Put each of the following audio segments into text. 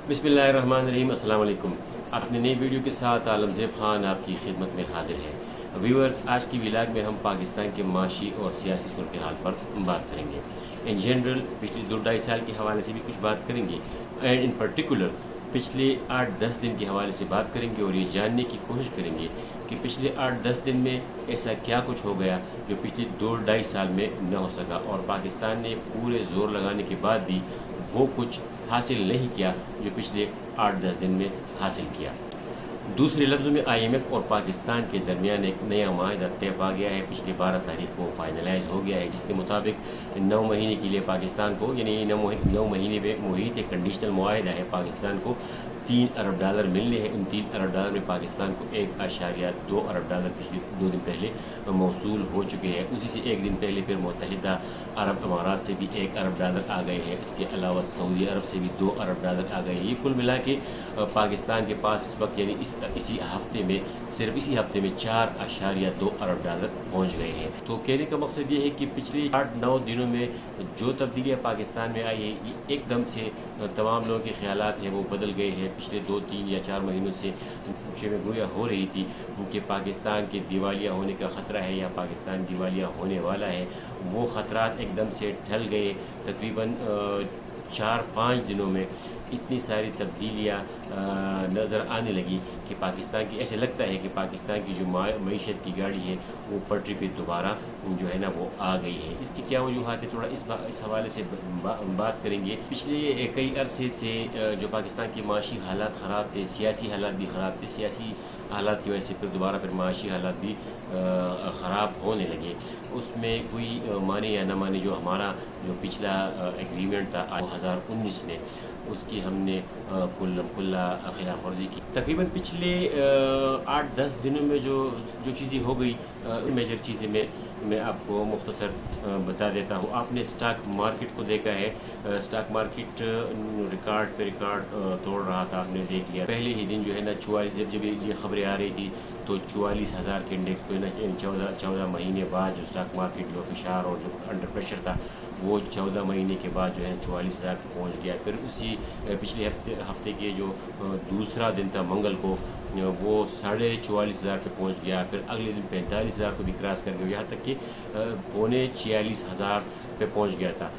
बिस्मिल्लाहिर्रहमानिर्रहीम, अस्सलाम वालेकुम। अपनी नई वीडियो के साथ आलमज़ेब खान आपकी खिदमत में हाजिर है। व्यूअर्स, आज की व्लॉग में हम पाकिस्तान के माशी और सियासी सूरत हाल पर बात करेंगे। इन जनरल पिछले 2-2.5 साल के हवाले से भी कुछ बात करेंगे एंड इन पर्टिकुलर पिछले 8-10 दिन के हवाले से बात करेंगे और ये जानने की कोशिश करेंगे कि पिछले 8-10 दिन में ऐसा क्या कुछ हो गया जो पिछले 2-2.5 साल में न हो सका और पाकिस्तान ने पूरे ज़ोर लगाने के बाद भी वो कुछ हासिल नहीं किया जो पिछले 8-10 दिन में हासिल किया। दूसरे लफ्ज़ों में IMF और पाकिस्तान के दरमियान एक नया माहिदा तय पा गया है। पिछले 12 तारीख को फाइनलाइज हो गया है, जिसके मुताबिक 9 महीने के लिए पाकिस्तान को, यानी 9 महीने में मुहित एक कंडीशनल मुआहिदा है, पाकिस्तान को $3 अरब मिलने हैं। उन $3 अरब में पाकिस्तान को $1.2 अरब पिछले 2 दिन पहले मौसूल हो चुके हैं। उसी से एक दिन पहले फिर मुत्तहिदा अरब अमारात से भी $1 अरब आ गए हैं। इसके अलावा सऊदी अरब से भी $2 अरब आ गए हैं। ये कुल मिला के पाकिस्तान के पास इस वक्त, यानी इसी हफ्ते में, सिर्फ इसी हफ्ते में $4.2 अरब पहुँच गए हैं। तो कहने का मकसद ये है कि पिछले 8-9 दिनों में जो तब्दीलियाँ पाकिस्तान में आई है, ये एकदम से तमाम लोगों के ख्यालात हैं वो बदल गए हैं। पिछले 2-3 या 4 महीनों से में गोया हो रही थी कि पाकिस्तान के दिवालिया होने का ख़तरा है या पाकिस्तान दिवालिया होने वाला है, वो ख़तरात एकदम से टल गए। तकरीबन 4-5 दिनों में इतनी सारी तब्दीलियाँ नज़र आने लगी कि पाकिस्तान की, ऐसे लगता है कि पाकिस्तान की जो मईशत की गाड़ी है वो पटरी पे दोबारा जो है ना वो आ गई है। इसकी क्या वजूहत है, थोड़ा इस हवाले से बात करेंगे। पिछले कई अरसे से जो पाकिस्तान के माशी हालात ख़राब थे, सियासी हालात भी ख़राब थे। सियासी हालात की वजह से फिर दोबारा माशी हालात भी ख़राब होने लगे। उसमें कोई माने या न माने, जो हमारा जो पिछला एग्रीमेंट था 2019 में, उसकी हमने कुल्ला खिलाफ वर्जी की। तकरीबन पिछले 8-10 दिनों में जो चीज़ें हो गई, मेजर चीज़ें मैं आपको मुख्तसर बता देता हूँ। आपने स्टॉक मार्केट को देखा है, स्टॉक मार्केट रिकॉर्ड पे रिकॉर्ड तोड़ रहा था, आपने देख लिया। पहले ही दिन जो है ना 44, जब ये खबरें आ रही थी तो 44,000 के इंडेक्स को ना 14 महीने बाद जो स्टॉक मार्केट जो फिशार और जो अंडर प्रेशर था, वो 14 महीने के बाद जो है 44,000 पे पहुँच गया। फिर उसी पिछले हफ्ते के जो दूसरा दिन था मंगल को, वो 44,500 पे पहुँच गया। फिर अगले दिन 45,000 को भी क्रॉस कर गया, यहाँ तक कि 46,000 पे पहुँच गया था।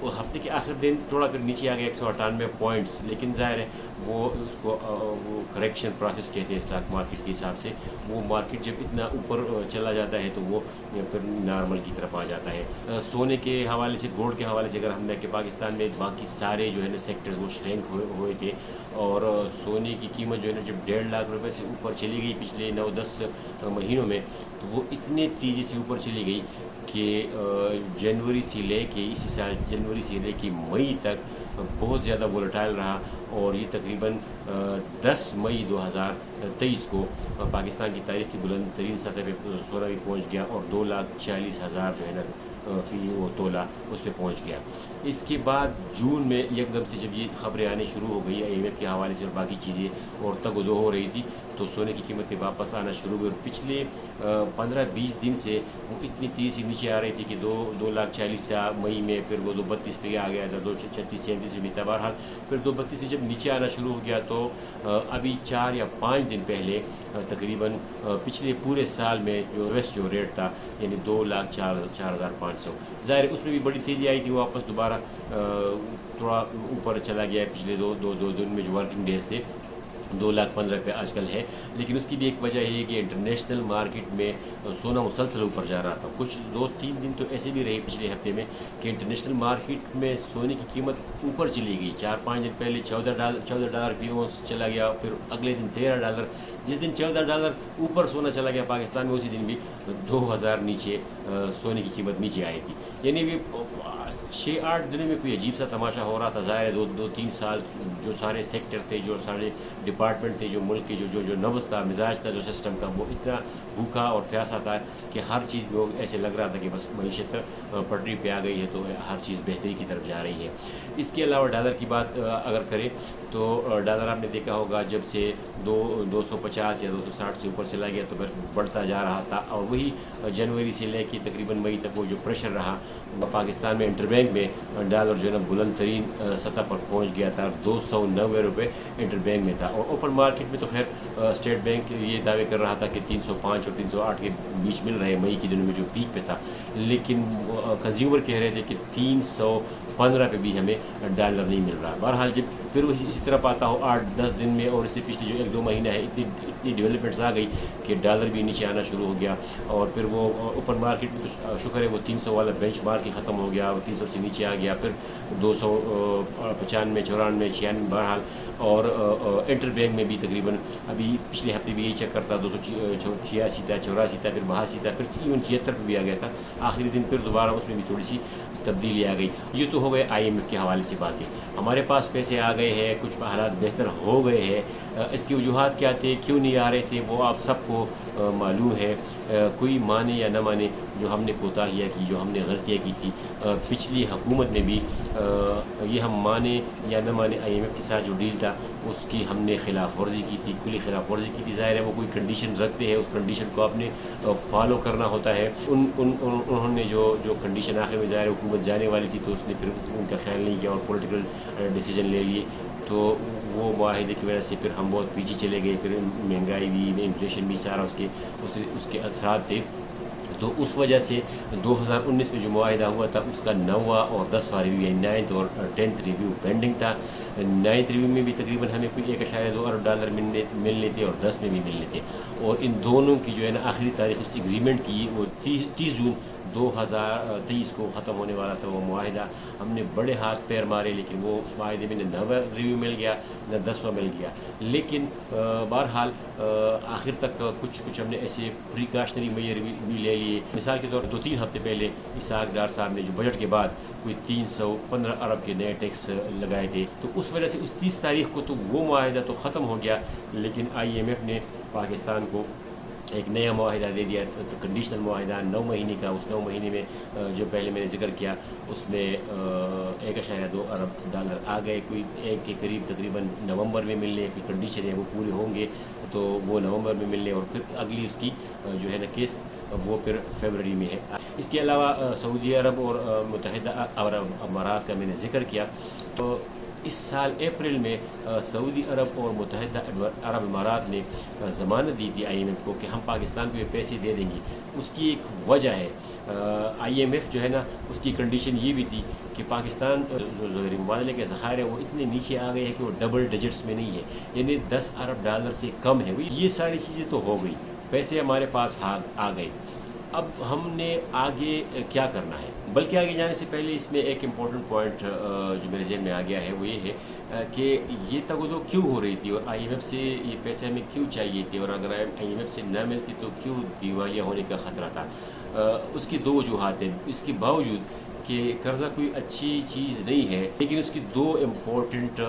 वो हफ्ते के आखिर दिन थोड़ा फिर नीचे आ गया 198 पॉइंट्स, लेकिन ज़ाहिर है वो उसको वो करेक्शन प्रोसेस कहते हैं स्टॉक मार्केट के हिसाब से। वो मार्केट जब इतना ऊपर चला जाता है तो वो फिर नॉर्मल की तरफ आ जाता है। सोने के हवाले से, गोल्ड के हवाले से अगर हम देखें, पाकिस्तान में बाकी सारे जो है ना सेक्टर्स वो श्रिंक हुए थे और सोने की कीमत जो है ना जब 1.5 लाख रुपए से ऊपर चली गई पिछले 9-10 महीनों में, तो वो इतने तेज़ी से ऊपर चली गई कि जनवरी से लेके इसी साल जनवरी से लेके मई तक बहुत ज़्यादा वोलेटाइल रहा। और ये तकरीबन 10 मई 2023 को पाकिस्तान की तारीख की बुलंद तरीन सतह पे सोना भी पहुँच गया और 2,40,000 जो है ना फी वो तोला उस पर पहुँच गया। इसके बाद जून में एकदम से जब ये खबरें आनी शुरू हो गई IMF के हवाले से और बाकी चीज़ें और तगदो हो रही थी, तो सोने की कीमतें वापस आना शुरू हुई। और पिछले 15-20 दिन से वो इतनी तेज़ी नीचे आ रही थी कि 2,40,000 था मई में, फिर वो 232 पे आ गया था, 236-37 में भी था। बहरहाल फिर 232 से जब नीचे आना शुरू हो गया तो अभी 4 या 5 दिन पहले तकरीबन पिछले पूरे साल में जो वेस्ट जो रेट था, यानी 2,04,500, ज़ाहिर उसमें भी बड़ी तेज़ी आई थी। वापस दोबारा थोड़ा ऊपर चला गया है। पिछले दो दिन में जो वर्किंग डेज थे 2,15,000 पे आजकल है। लेकिन उसकी भी एक वजह ये है कि इंटरनेशनल मार्केट में सोना मुसलसल ऊपर जा रहा था। कुछ 2-3 दिन तो ऐसे भी रहे पिछले हफ्ते में कि इंटरनेशनल मार्केट में सोने की कीमत ऊपर चली गई। 4-5 दिन पहले $14 फी औंस चला गया, फिर अगले दिन $13। जिस दिन $14 ऊपर सोना चला गया पाकिस्तान में, उसी दिन भी 2,000 नीचे सोने की कीमत नीचे आई थी। यानी भी 6-8 दिनों में कोई अजीब सा तमाशा हो रहा था। ज़ाहिर 2-3 साल जो सारे सेक्टर थे, जो सारे डिपार्टमेंट थे, जो मुल्क के जो नब्ज़ था, मिजाज था, जो सिस्टम का, वो इतना भूखा और प्यासा था कि हर चीज़ में ऐसे लग रहा था कि बस मईशत पटरी पे आ गई है, तो हर चीज़ बेहतरी की तरफ जा रही है। इसके अलावा डॉलर की बात अगर करें तो डॉलर आपने देखा होगा जब से 250 या 260 से ऊपर चला गया तो फिर बढ़ता जा रहा था। और वही जनवरी से लेकर तकरीबन मई तक वो जो प्रेशर रहा पाकिस्तान में इंटरवेंशन बैंक में डॉलर जो है ना बुलंद तरीन सतह पर पहुंच गया था, 290 रुपये इंटर बैंक में था। और ओपन मार्केट में तो खैर स्टेट बैंक ये दावे कर रहा था कि 305 और 308 के बीच मिल रहे हैं मई के दिनों में जो पीक पे था, लेकिन कंज्यूमर कह रहे थे कि 315 पे भी हमें डॉलर नहीं मिल रहा। बहरहाल जब फिर इसी तरह पाता हो 8-10 दिन में और इससे पिछले जो 1-2 महीना है इतनी डेवलपमेंट्स आ गई कि डॉलर भी नीचे आना शुरू हो गया। और फिर वो ओपन मार्केट में तो शुक्र है वो 300 वाला बेंच मार्क ही ख़त्म हो गया, 300 से नीचे आ गया, फिर 295, 94, 96 बहरहाल। और इंटर बैंक में भी तकरीबन अभी पिछले हफ्ते भी यही चक्कर था, 286 था, 84 था, फिर 82 था, फिर इवन 76 पे भी आ गया था। आखिरी दिन फिर दोबारा उसमें भी थोड़ी सी तब्दीली आ गई। ये तो हो गए IMF के हवाले से बातें। हमारे पास पैसे आ गए हैं, कुछ हालात बेहतर हो गए हैं, इसकी वजूहात क्या थे, क्यों नहीं आ रहे थे, वो आप सबको मालूम है। कोई माने या न माने, जो हमने कोताहियाँ की, जो हमने गलतियाँ की थी पिछली हुकूमत में भी, ये हम माने या न माने, IMF के साथ जो डील था उसकी हमने खिलाफ वर्जी की थी, खुली खिलाफ वर्जी की थी। ज़ाहिर है वो कोई कंडीशन रखते हैं, उस कंडीशन को आपने फॉलो करना होता है। उन्होंने जो कंडीशन आखिर में ज़ाहिर हुकूमत जाने वाली थी तो उसने फिर उनका ख्याल नहीं किया और पॉलिटिकल डिसीजन ले लिए, तो वो माहिदे की वजह से फिर हम बहुत पीछे चले गए। फिर महंगाई भी, इन्फ्लेशन भी, सारा उसके असरात थे। तो उस वजह से 2019 में जो मुआहिदा हुआ था उसका 9वां और 10वां रिव्यू, यानी 9th और 10th रिव्यू पेंडिंग था। 9th रिव्यू में भी तकरीबन हमें कोई 1.2 अरब डॉलर मिलने थे और 10 में भी मिलने थे। और इन दोनों की जो है ना आखिरी तारीख उस एग्रीमेंट की वो 30 जून 2023 को ख़त्म होने वाला था वो मुआहिदा। हमने बड़े हाथ पैर मारे, लेकिन वो उस मुआहिदे में न 9वां रिव्यू मिल गया न 10वां मिल गया। लेकिन बहरहाल आखिर तक कुछ हमने ऐसे प्रिकॉशनरी मेजर भी ले लिए। मिसाल के तौर पर 2-3 हफ्ते पहले इसहाक डार साहब ने जो बजट के बाद कोई 315 अरब के नए टैक्स लगाए थे, तो उस वजह से उस 30 तारीख को तो वो मुआहिदा तो ख़त्म हो गया, लेकिन IMF ने पाकिस्तान को एक नया मुआहिदा दे दिया, तो कंडीशनल मुआहिदा 9 महीने का। उस 9 महीने में जो पहले मैंने जिक्र किया उसमें 1.2 अरब डॉलर आ गए, कोई एक के करीब तकरीबन नवंबर में मिलने की कंडीशन है, वो पूरे होंगे तो वो नवंबर में मिलने, और फिर अगली उसकी जो है ना किस्त वो फिर फरवरी में है। इसके अलावा सऊदी अरब और मुत्तहिदा अरब अमारात का मैंने जिक्र किया, तो इस साल अप्रैल में सऊदी अरब और मुत्तहिदा अरब अमारात ने ज़मानत दी थी IMF को कि हम पाकिस्तान को ये पैसे दे देंगे। उसकी एक वजह है, IMF जो है ना उसकी कंडीशन ये भी थी कि पाकिस्तान जो ज़रूरी मुबादले के ज़खायर है वो इतने नीचे आ गए हैं कि वो डबल डिजिट्स में नहीं है, यानी 10 अरब डॉलर से कम है। ये सारी चीज़ें तो हो गई, पैसे हमारे पास आ गए। अब हमने आगे क्या करना है? बल्कि आगे जाने से पहले इसमें एक इम्पॉर्टेंट पॉइंट जो मेरे जहन में आ गया है वो ये है कि ये तगदो क्यों हो रही थी और IMF से ये पैसे हमें क्यों चाहिए थे, और अगर IMF से ना मिलती तो क्यों दिवालिया होने का ख़तरा था। उसकी 2 वजूहात हैं। इसके बावजूद कि कर्ज़ा कोई अच्छी चीज़ नहीं है, लेकिन उसकी 2 इम्पोर्टेंट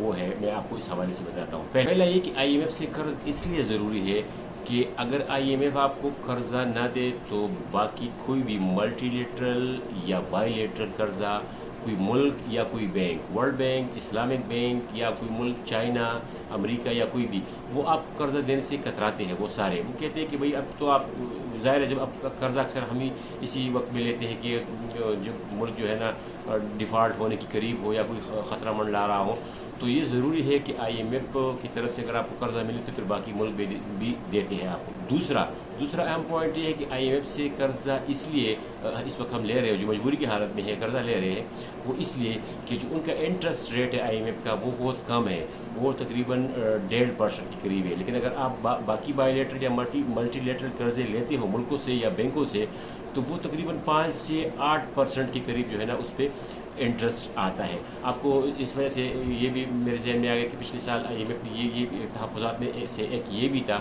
वो है, मैं आपको इस हवाले से बताता हूँ। पहला ये कि IMF से कर्ज इसलिए ज़रूरी है कि अगर IMF आपको कर्जा ना दे तो बाकी कोई भी मल्टीलेटरल या बायलेटरल कर्जा, कोई मुल्क या कोई bank, world bank, Islamic bank या कोई मुल्क चाइना, अमेरिका या कोई भी, वो आप कर्जा देने से कतराते हैं। वो सारे वो कहते हैं कि भाई अब तो आप, ज़ाहिर है जब अब कर्जा अक्सर हम ही इसी वक्त में लेते हैं कि जब मुल्क जो है ना डिफ़ॉल्ट होने के करीब हो या कोई ख़तरा मंडला रहा हो, तो ये ज़रूरी है कि IMF की तरफ से अगर आपको कर्जा मिले तो फिर बाकी मुल्क भी देते हैं आपको। दूसरा अहम पॉइंट ये है कि IMF से कर्जा इसलिए इस वक्त हम ले रहे हैं, जो मजबूरी की हालत में है कर्जा ले रहे हैं, वो इसलिए कि जो उनका इंटरेस्ट रेट है IMF का वो बहुत कम है, वो तकरीबन 1.5% के करीब है। लेकिन अगर आप बाकी बायलेटरल या मल्टीलेटरल कर्जे लेते हो मुल्कों से या बैंकों से, तो वो तकरीबन 5 से 8% के करीब जो है ना उस पर इंटरेस्ट आता है आपको। इस वजह से ये भी मेरे जहन में आ गया कि पिछले साल IMF ने ये तहफ़्फ़ुज़ात में से एक ये भी था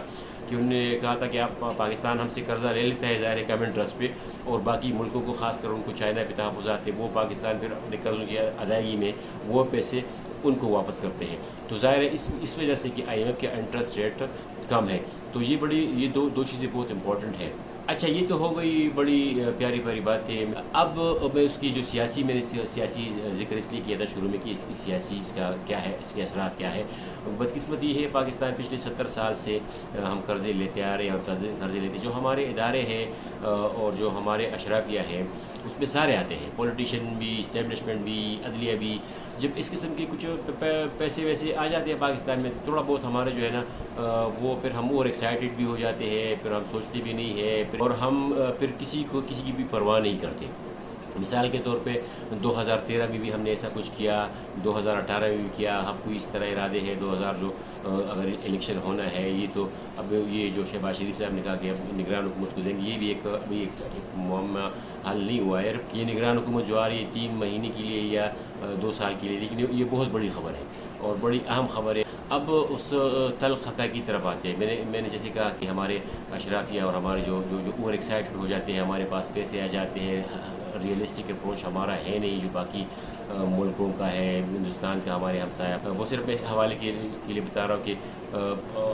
कि उन्होंने कहा था कि आप पाकिस्तान हमसे कर्जा ले लेता है ज़ाहिर है कम इंटरेस्ट पे, और बाकी मुल्कों को ख़ासकर उनको चाइना पे तहफ़्फ़ुज़ात थे, वो पाकिस्तान फिर अपने कर्ज़ों की अदायगी में वो पैसे उनको वापस करते हैं। तो ज़ाहिर है इस वजह से कि IMF का इंटरेस्ट रेट कम है। तो ये दो चीज़ें बहुत इंपॉर्टेंट है। अच्छा, ये तो हो गई बड़ी प्यारी प्यारी बातें। अब मैं उसकी जो मैंने सियासी ज़िक्र इसलिए किया था शुरू में कि सियासी इसका क्या है, इसके असरात क्या है। बदकिस्मती ये है, पाकिस्तान पिछले 70 साल से हम कर्ज़े लेते आ रहे हैं, और कर्ज़े लेते जो हमारे इदारे हैं और जो हमारे अशराफिया है, उसमें सारे आते हैं, पॉलिटिशियन भी, इस्टेब्लिशमेंट भी, अदलिया भी। जब इस किस्म के कुछ पैसे वैसे आ जाते हैं पाकिस्तान में, थोड़ा बहुत हमारे जो है ना वो फिर हम और एक्साइटेड भी हो जाते हैं, फिर हम सोचते भी नहीं है, और हम फिर किसी की भी परवाह नहीं करते। मिसाल के तौर पे 2013 में भी हमने ऐसा कुछ किया, 2018 में भी किया। हम कोई इस तरह इरादे हैं 2000 जो अगर इलेक्शन होना है, ये तो अब ये जो शहबाज शरीफ साहब ने कहा कि अब निगरान हुकूमत को देंगे, ये भी अभी एक मुअम्मा हल नहीं हुआ है। ये निगरान हुकूमत जो आ रही है 3 महीने के लिए या 2 साल के लिए, लेकिन ये बहुत बड़ी खबर है और बड़ी अहम खबर है। अब उस तल्ख़ हक़ की तरफ आते हैं। मैंने जैसे कहा कि हमारे अशराफिया और हमारे जो ओवर एक्साइटेड हो जाते हैं, हमारे पास पैसे आ जाते हैं। रियलिस्टिक अप्रोच हमारा है नहीं जो बाकी मुल्कों का है, हिंदुस्तान का, हमारे हमसाया। वो सिर्फ मैं हवाले के लिए बता रहा हूँ कि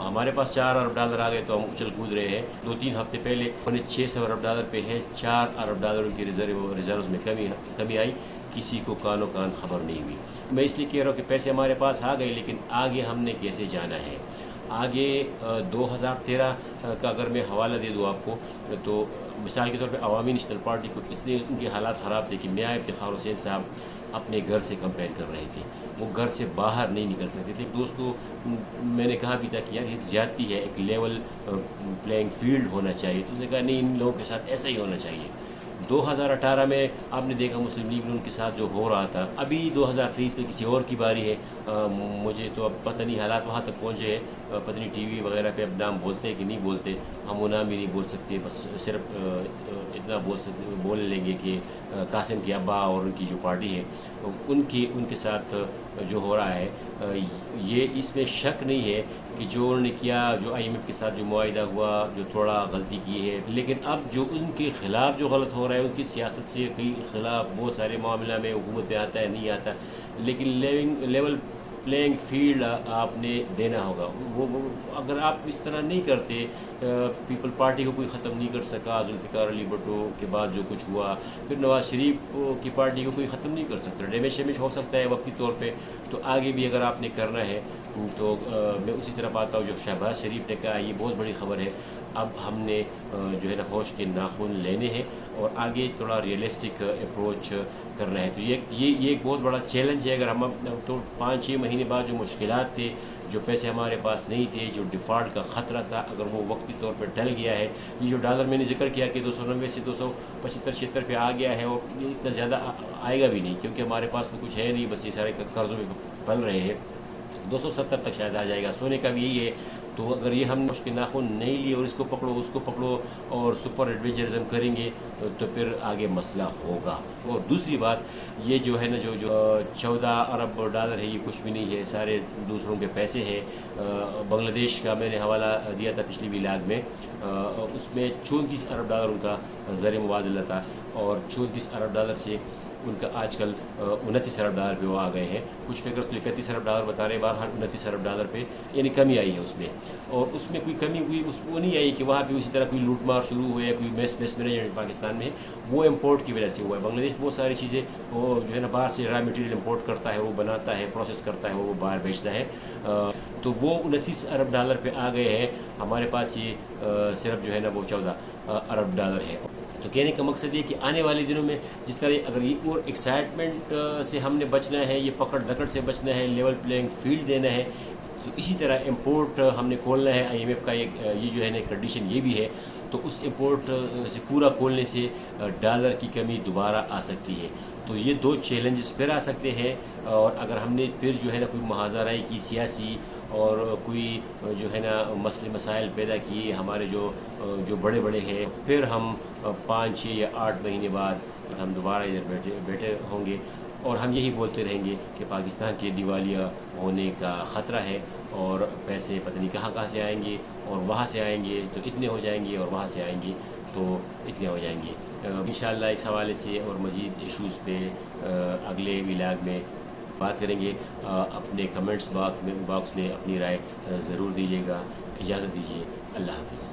हमारे पास $4 अरब आ गए तो हम उछल कूद रहे हैं। 2-3 हफ्ते पहले उन्हें $600 अरब पे है, $4 अरब उनकी रिजर्व में कमी आई, किसी को कानो कान खबर नहीं हुई। मैं इसलिए कह रहा हूँ कि पैसे हमारे पास आ गए, लेकिन आगे हमने कैसे जाना है। आगे 2013 का अगर मैं हवाला दे दूँ आपको, तो मिसाल के तौर पे अवामी नेशनल पार्टी को इतने उनके हालात ख़राब थे कि मियां इफ्तिखार हुसैन साहब अपने घर से कंपेन कर रहे थे, वो घर से बाहर नहीं निकल सकते थे। दोस्त को मैंने कहा भी था कि यार ये ज़्यादती है, एक लेवल प्लेइंग फील्ड होना चाहिए। तो उसने कहा नहीं, इन लोगों के साथ ऐसा ही होना चाहिए। 2018 में आपने देखा मुस्लिम लीग ने उनके साथ जो हो रहा था। अभी 2023 में किसी और की बारी है। मुझे तो अब पता नहीं हालात वहाँ तक पहुँचे हैं, पता नहीं टीवी वगैरह पे अब नाम बोलते हैं कि नहीं बोलते। हम वो नाम भी नहीं बोल सकते, बस सिर्फ इतना बोल लेंगे कि कासिम के अब्बा और उनकी जो पार्टी है उनके साथ जो हो रहा है, ये इसमें शक नहीं है कि जो उन्होंने किया, जो IMF के साथ जो मुआहिदा हुआ, जो थोड़ा गलती की है। लेकिन अब जो उनके ख़िलाफ़ जो गलत हो रहा है, उनकी सियासत से कई ख़िलाफ़ बहुत सारे मामला में हुकूमत में आता है, नहीं आता, लेकिन लेवल प्लेइंग फील्ड आपने देना होगा। वो अगर आप इस तरह नहीं करते, पीपल पार्टी को कोई ख़त्म नहीं कर सका, जुल्फ़िकार अली भुट्टो के बाद जो कुछ हुआ, फिर नवाज़ शरीफ की पार्टी को कोई ख़त्म नहीं कर सकता। डैमेज हो सकता है वक्ती तौर पे, तो आगे भी अगर आपने करना है तो मैं उसी तरफ आता हूँ जो शहबाज शरीफ ने कहा, ये बहुत बड़ी ख़बर है। अब हमने जो है ना होश के नाखून लेने हैं और आगे थोड़ा रियलिस्टिक अप्रोच करना है। तो ये एक बहुत बड़ा चैलेंज है। अगर हम तो 5-6 महीने बाद जो मुश्किलात थे, जो पैसे हमारे पास नहीं थे, जो डिफ़ॉल्ट का ख़तरा था, अगर वो वक्ती तौर पर टल गया है, ये जो डॉलर मैंने जिक्र किया कि 290 से 275-76 पे आ गया है, और इतना ज़्यादा आएगा भी नहीं, क्योंकि हमारे पास तो कुछ है नहीं, बस ये सारे कर्ज़ों में पल रहे हैं। 270 तक शायद आ जाएगा। सोने का भी यही है। तो अगर ये हम उसके नाखून नहीं लिए और इसको पकड़ो उसको पकड़ो और सुपर एडवेंचरिज्म करेंगे, तो फिर आगे मसला होगा। और दूसरी बात ये जो है ना, जो 14 अरब डॉलर है, ये कुछ भी नहीं है, सारे दूसरों के पैसे हैं। बांग्लादेश का मैंने हवाला दिया था पिछली व्लॉग में, उसमें 34 अरब डॉलर उनका ज़र मुबादला था, और 34 अरब डॉलर से उनका आजकल 29 अरब डॉलर पे वो आ गए हैं। कुछ फिगर्स तो 31 अरब डॉलर बता रहे हैं, बाहर 29 अरब डॉलर पे यानी कमी आई है उसमें। और उसमें कोई कमी हुई वो नहीं आई कि वहाँ पे उसी तरह कोई लूटमार शुरू हुए या कोई मेस मैनेजमेंट पाकिस्तान में, वो इम्पोर्ट की वजह से हुआ है। बांग्लादेश बहुत सारी चीज़ें वो जो है ना बाहर से रॉ मटेरियल इम्पोर्ट करता है, वो बनाता है, प्रोसेस करता है, वो बाहर बेचता है। तो वो 29 अरब डॉलर पे आ गए हैं। हमारे पास ये सिर्फ जो है ना वो 14 अरब डॉलर है। तो कहने का मकसद ये कि आने वाले दिनों में जिस तरह अगर ये और एक्साइटमेंट से हमने बचना है, ये पकड़ दकड़ से बचना है, लेवल प्लेइंग फील्ड देना है, तो इसी तरह इम्पोर्ट हमने खोलना है। IMF का एक ये जो है ना कंडीशन ये भी है। तो उस इम्पोर्ट से पूरा खोलने से डॉलर की कमी दोबारा आ सकती है। तो ये 2 चैलेंजेस फिर आ सकते हैं। और अगर हमने फिर जो है ना कोई मुहाज़राई की सियासी और कोई जो है ना मसले मसाइल पैदा किए हमारे जो बड़े बड़े हैं, फिर हम 5, 6 या 8 महीने बाद हम दोबारा इधर बैठे होंगे और हम यही बोलते रहेंगे कि पाकिस्तान के दिवालिया होने का ख़तरा है, और पैसे पता नहीं कहाँ से आएंगे, और वहाँ से आएंगे तो इतने हो जाएंगे, और वहाँ से आएंगे तो इतने हो जाएंगे। इंशाअल्लाह इस हवाले से और मज़ीद इशूज़ पे अगले व्लॉग में बात करेंगे। अपने कमेंट्स बॉक्स में अपनी राय ज़रूर दीजिएगा। इजाज़त दीजिए। अल्लाह हाफ़िज़।